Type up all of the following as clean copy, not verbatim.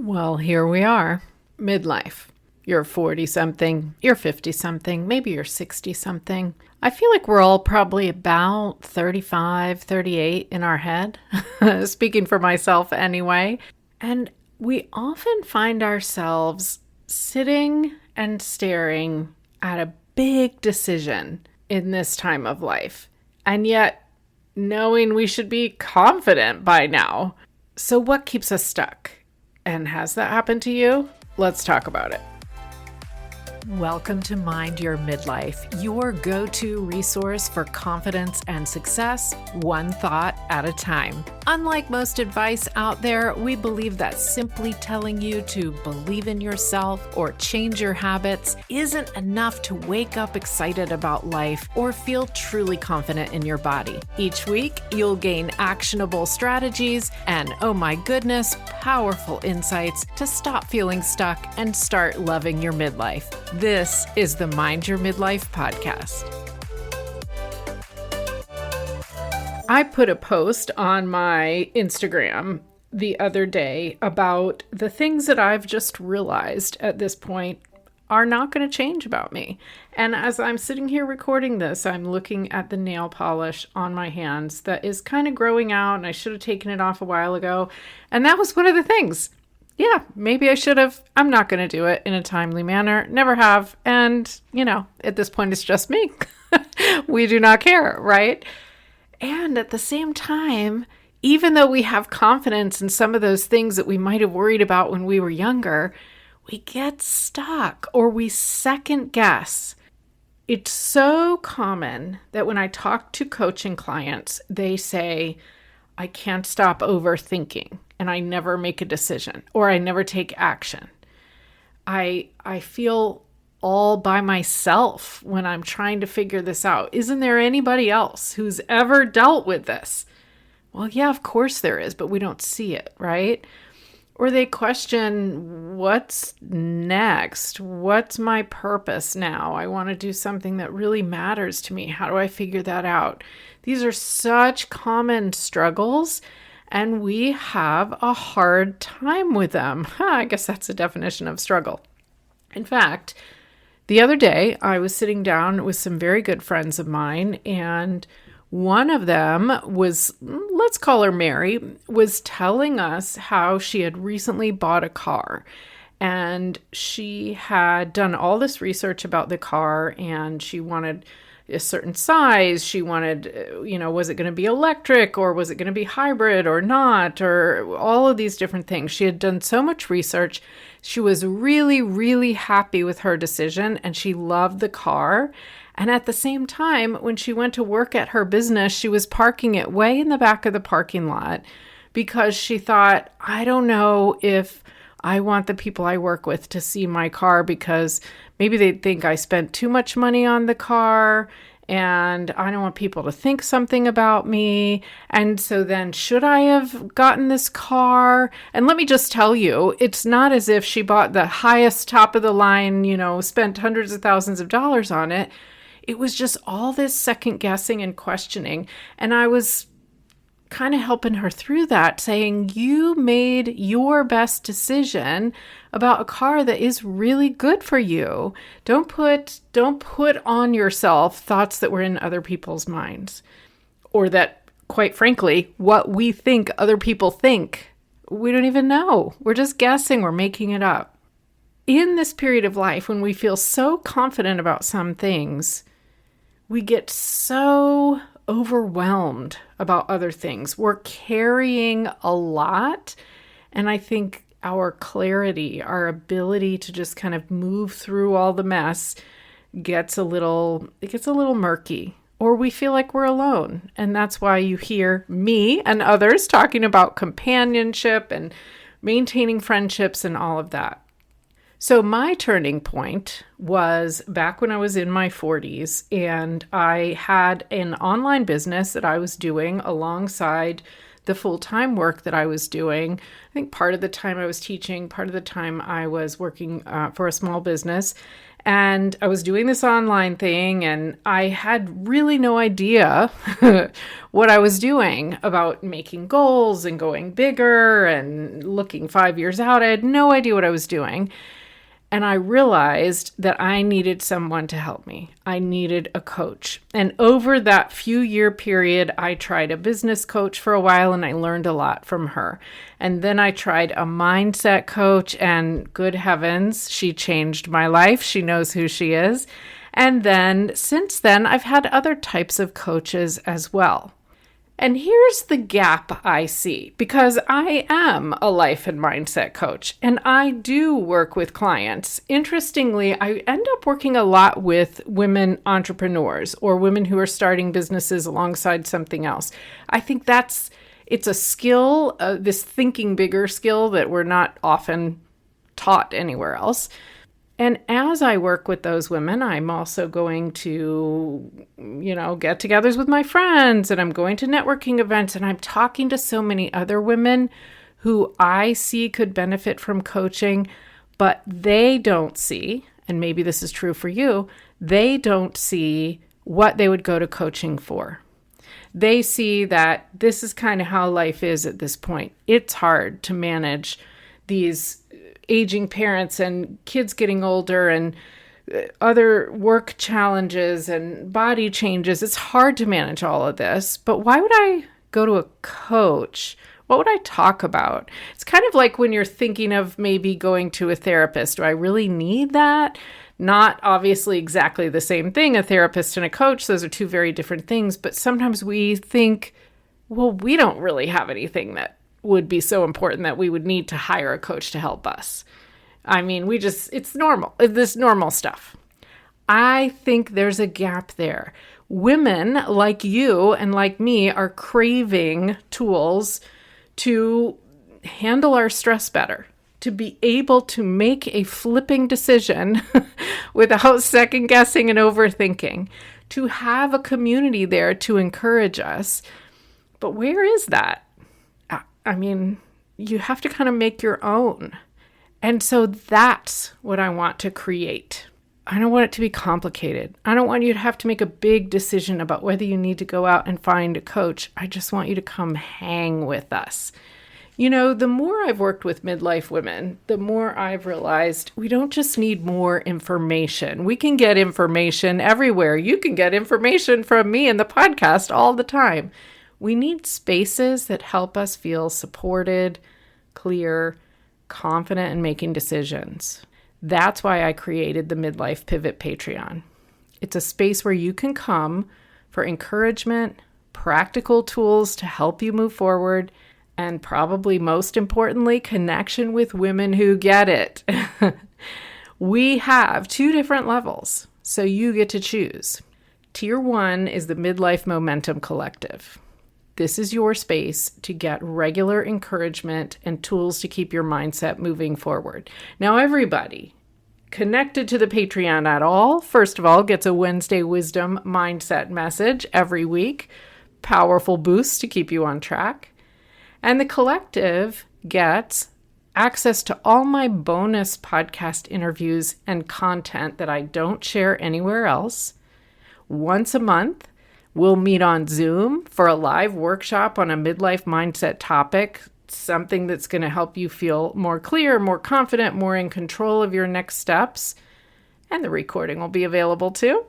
Well, here we are. Midlife. You're 40-something, you're 50-something, maybe you're 60-something. I feel like we're all probably about 35, 38 in our head, speaking for myself anyway. And we often find ourselves sitting and staring at a big decision in this time of life, and yet knowing we should be confident by now. So what keeps us stuck? And has that happened to you? Let's talk about it. Welcome to Mind Your Midlife, your go-to resource for confidence and success, one thought at a time. Unlike most advice out there, we believe that simply telling you to believe in yourself or change your habits isn't enough to wake up excited about life or feel truly confident in your body. Each week, you'll gain actionable strategies and, oh my goodness, powerful insights to stop feeling stuck and start loving your midlife. This is the Mind Your Midlife podcast. I put a post on my Instagram the other day about the things that I've just realized at this point are not going to change about me. And as I'm sitting here recording this, I'm looking at the nail polish on my hands that is kind of growing out, and I should have taken it off a while ago. And that was one of the things. Yeah, maybe I should have. I'm not going to do it in a timely manner. Never have. And, at this point, it's just me. We do not care, right? And at the same time, even though we have confidence in some of those things that we might have worried about when we were younger, we get stuck or we second guess. It's so common that when I talk to coaching clients, they say, I can't stop overthinking. And I never make a decision or I never take action. I feel all by myself when I'm trying to figure this out. Isn't there anybody else who's ever dealt with this? Well, yeah, of course there is, but we don't see it, right? Or they question, what's next? What's my purpose now? I want to do something that really matters to me. How do I figure that out? These are such common struggles. And we have a hard time with them. I guess that's a definition of struggle. In fact, the other day, I was sitting down with some very good friends of mine, and one of them was, let's call her Mary, was telling us how she had recently bought a car. And she had done all this research about the car, and she wanted a certain size. She wanted, was it going to be electric or was it going to be hybrid or not, or all of these different things. She had done so much research. She was really, really happy with her decision and she loved the car. And at the same time, when she went to work at her business, she was parking it way in the back of the parking lot because she thought, I don't know if I want the people I work with to see my car because maybe they think I spent too much money on the car and I don't want people to think something about me. And so then should I have gotten this car? And let me just tell you, it's not as if she bought the highest top of the line, spent hundreds of thousands of dollars on it. It was just all this second guessing and questioning. And I was kind of helping her through that, saying, you made your best decision about a car that is really good for you. Don't put on yourself thoughts that were in other people's minds, or that, quite frankly, what we think other people think, we don't even know. We're just guessing, we're making it up. In this period of life, when we feel so confident about some things, we get so overwhelmed about other things. We're carrying a lot. And I think our clarity, our ability to just kind of move through all the mess gets a little murky, or we feel like we're alone. And that's why you hear me and others talking about companionship and maintaining friendships and all of that. So my turning point was back when I was in my 40s, and I had an online business that I was doing alongside the full-time work that I was doing. I think part of the time I was teaching, part of the time I was working for a small business. And I was doing this online thing, and I had really no idea what I was doing about making goals and going bigger and looking 5 years out. I had no idea what I was doing. And I realized that I needed someone to help me. I needed a coach. And over that few-year period, I tried a business coach for a while, and I learned a lot from her. And then I tried a mindset coach, and good heavens, she changed my life. She knows who she is. And then since then, I've had other types of coaches as well. And here's the gap I see, because I am a life and mindset coach, and I do work with clients. Interestingly, I end up working a lot with women entrepreneurs or women who are starting businesses alongside something else. I think it's a skill, this thinking bigger skill that we're not often taught anywhere else. And as I work with those women, I'm also going to, get-togethers with my friends, and I'm going to networking events, and I'm talking to so many other women who I see could benefit from coaching, but they don't see, and maybe this is true for you, they don't see what they would go to coaching for. They see that this is kind of how life is at this point. It's hard to manage these aging parents and kids getting older and other work challenges and body changes. It's hard to manage all of this, but why would I go to a coach? What would I talk about? It's kind of like when you're thinking of maybe going to a therapist. Do I really need that? Not obviously exactly the same thing, a therapist and a coach. Those are two very different things, but sometimes we think, well, we don't really have anything that would be so important that we would need to hire a coach to help us. I mean, it's normal, this normal stuff. I think there's a gap there. Women like you and like me are craving tools to handle our stress better, to be able to make a flipping decision without second guessing and overthinking, to have a community there to encourage us. But where is that? I mean, you have to kind of make your own. And so that's what I want to create. I don't want it to be complicated. I don't want you to have to make a big decision about whether you need to go out and find a coach. I just want you to come hang with us. The more I've worked with midlife women, the more I've realized we don't just need more information. We can get information everywhere. You can get information from me in the podcast all the time. We need spaces that help us feel supported, clear, confident in making decisions. That's why I created the Midlife Pivot Patreon. It's a space where you can come for encouragement, practical tools to help you move forward, and probably most importantly, connection with women who get it. We have 2 different levels, so you get to choose. Tier 1 is the Midlife Momentum Collective. This is your space to get regular encouragement and tools to keep your mindset moving forward. Now, everybody connected to the Patreon at all, first of all, gets a Wednesday Wisdom Mindset message every week. Powerful boost to keep you on track. And the collective gets access to all my bonus podcast interviews and content that I don't share anywhere else. Once a month, we'll meet on Zoom for a live workshop on a midlife mindset topic, something that's going to help you feel more clear, more confident, more in control of your next steps. And the recording will be available too.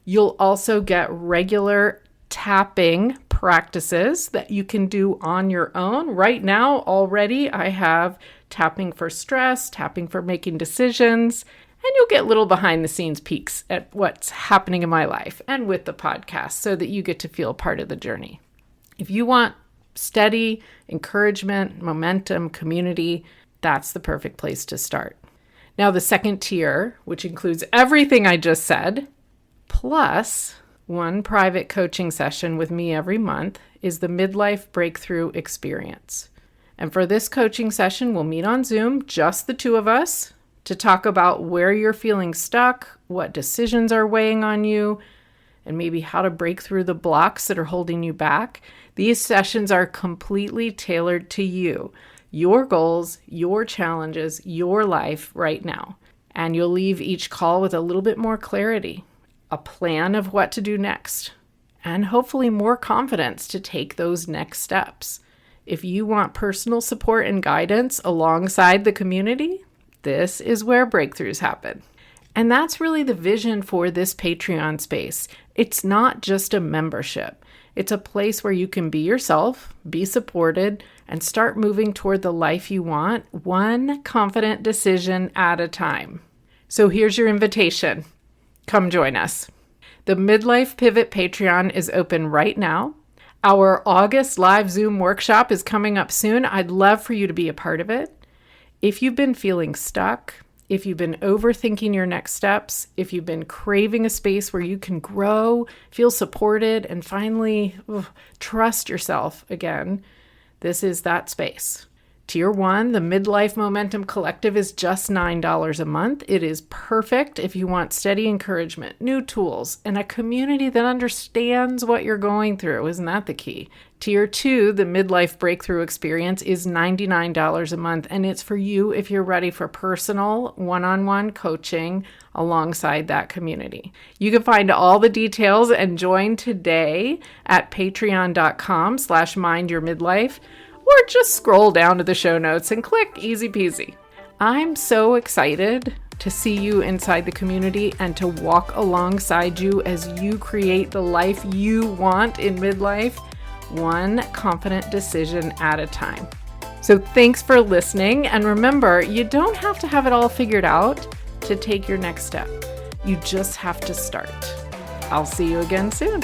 You'll also get regular tapping practices that you can do on your own. Right now, already, I have tapping for stress, tapping for making decisions, and you'll get little behind the scenes peeks at what's happening in my life and with the podcast so that you get to feel part of the journey. If you want steady encouragement, momentum, community, that's the perfect place to start. Now, the second tier, which includes everything I just said, plus 1 private coaching session with me every month, is the Midlife Breakthrough Experience. And for this coaching session, we'll meet on Zoom, just the 2 of us, to talk about where you're feeling stuck, what decisions are weighing on you, and maybe how to break through the blocks that are holding you back. These sessions are completely tailored to you, your goals, your challenges, your life right now. And you'll leave each call with a little bit more clarity, a plan of what to do next, and hopefully more confidence to take those next steps. If you want personal support and guidance alongside the community, this is where breakthroughs happen. And that's really the vision for this Patreon space. It's not just a membership. It's a place where you can be yourself, be supported, and start moving toward the life you want, one confident decision at a time. So here's your invitation. Come join us. The Midlife Pivot Patreon is open right now. Our August live Zoom workshop is coming up soon. I'd love for you to be a part of it. If you've been feeling stuck, if you've been overthinking your next steps, if you've been craving a space where you can grow, feel supported, and finally trust yourself again, this is that space. Tier 1, the Midlife Momentum Collective, is just $9 a month. It is perfect if you want steady encouragement, new tools, and a community that understands what you're going through. Isn't that the key? Tier 2, the Midlife Breakthrough Experience, is $99 a month, and it's for you if you're ready for personal, one-on-one coaching alongside that community. You can find all the details and join today at patreon.com/mindyourmidlife. Or just scroll down to the show notes and click, easy peasy. I'm so excited to see you inside the community and to walk alongside you as you create the life you want in midlife, one confident decision at a time. So thanks for listening. And remember, you don't have to have it all figured out to take your next step. You just have to start. I'll see you again soon.